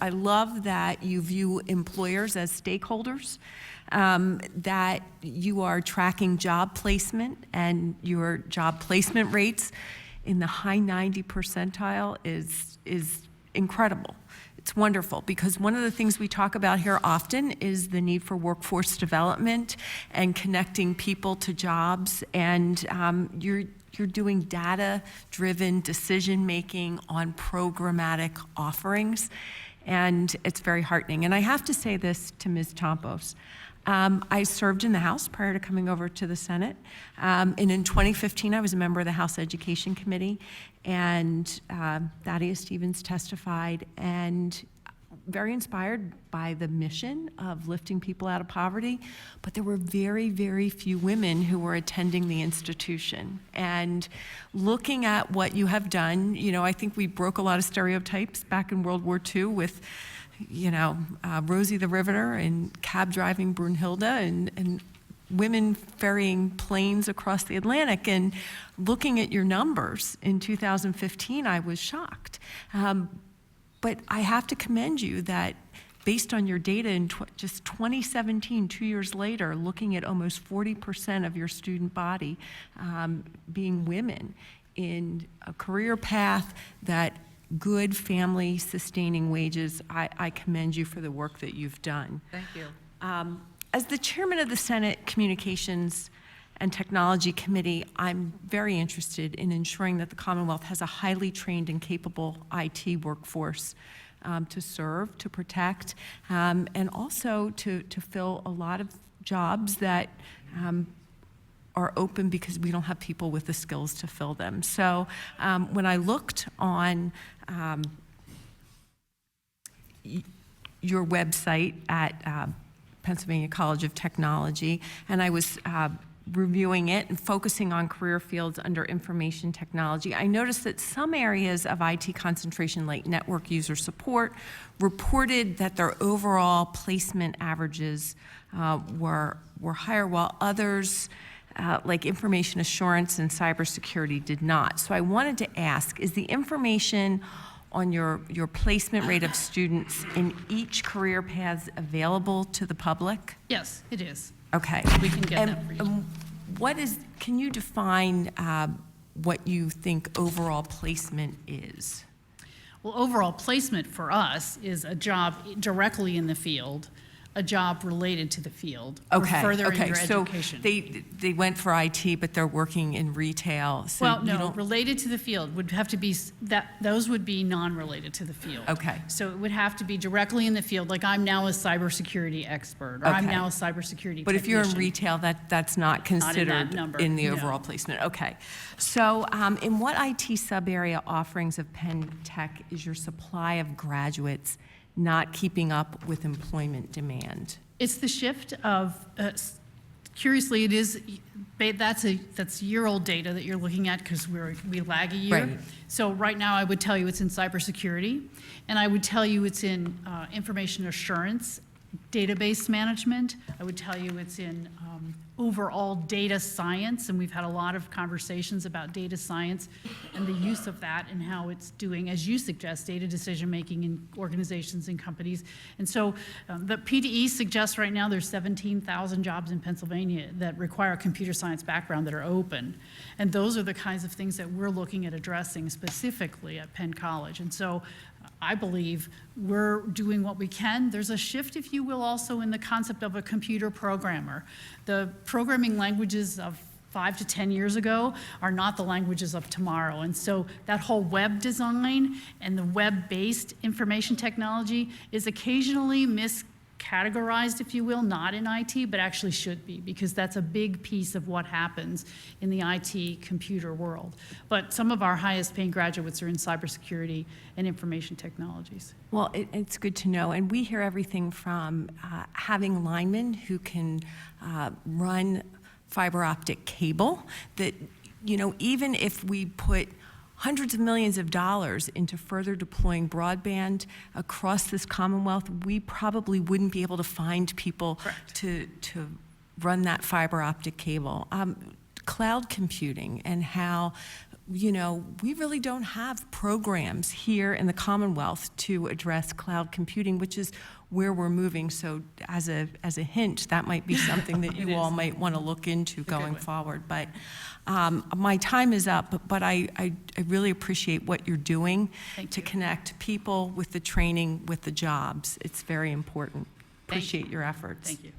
I love that you view employers as stakeholders, that you are tracking job placement, and your job placement rates in the high 90 percentile is incredible. It's wonderful, because one of the things we talk about here often is the need for workforce development and connecting people to jobs, and you're doing data-driven decision-making on programmatic offerings, and it's very heartening. And I have to say this to Ms. Tompos. I served in the House prior to coming over to the Senate, and in 2015 I was a member of the House Education Committee, and Thaddeus testified, and very inspired by the mission of lifting people out of poverty, but there were very, very few women who were attending the institution. And looking at what you have done, I think we broke a lot of stereotypes back in World War II with Rosie the Riveter and cab driving Brunhilde and women ferrying planes across the Atlantic. And looking at your numbers in 2015, I was shocked. But I have to commend you that based on your data in just 2017, 2 years later, looking at almost 40% of your student body being women in a career path that good family sustaining wages, I commend you for the work that you've done. Thank you. As the chairman of the Senate Communications and Technology Committee, I'm very interested in ensuring that the Commonwealth has a highly trained and capable IT workforce to serve, to protect, and also to fill a lot of jobs that are open because we don't have people with the skills to fill them. So when I looked on your website at Pennsylvania College of Technology, and I was reviewing it and focusing on career fields under information technology, I noticed that some areas of IT concentration, like network user support, reported that their overall placement averages were higher, while others, like information assurance and cybersecurity, did not. So I wanted to ask, is the information on your placement rate of students in each career path available to the public? Yes, it is. Okay. We can get that for you. Can you define what you think overall placement is? Well, overall placement for us is a job directly in the field, a job related to the field, or furthering your education. So they went for IT, but they're working in retail. So well, no, related to the field would have to be those would be non-related to the field. Okay. So it would have to be directly in the field, like I'm now a cybersecurity expert, or I'm now a cybersecurity But technician. if you're in retail, that's not considered in the overall placement. Okay. So in what IT sub-area offerings of Penn Tech is your supply of graduates not keeping up with employment demand? It's the shift of, curiously, it is, that's year-old data that you're looking at, because we lag a year. Right. So right now I would tell you it's in cybersecurity, and I would tell you it's in information assurance, database management. I would tell you it's in overall data science, and we've had a lot of conversations about data science and the use of that and how it's doing, as you suggest, data decision-making in organizations and companies. And so the PDE suggests right now there's 17,000 jobs in Pennsylvania that require a computer science background that are open. And those are the kinds of things that we're looking at addressing specifically at Penn College. And so I believe we're doing what we can. There's a shift, if you will, also in the concept of a computer programmer. The programming languages of 5 to 10 years ago are not the languages of tomorrow. And so that whole web design and the web-based information technology is occasionally miscategorized, if you will, not in IT, but actually should be, because that's a big piece of what happens in the IT computer world. But some of our highest paying graduates are in cybersecurity and information technologies. Well, it's good to know. And we hear everything from having linemen who can run fiber optic cable, that, even if we put hundreds of millions of dollars into further deploying broadband across this Commonwealth, we probably wouldn't be able to find people to run that fiber optic cable. Cloud computing and how you know, we really don't have programs here in the Commonwealth to address cloud computing, which is where we're moving. So as a hint, that might be something that you all might want to look into going forward. But my time is up, but I really appreciate what you're doing to connect people with the training, with the jobs. It's very important. Appreciate your efforts. Thank you.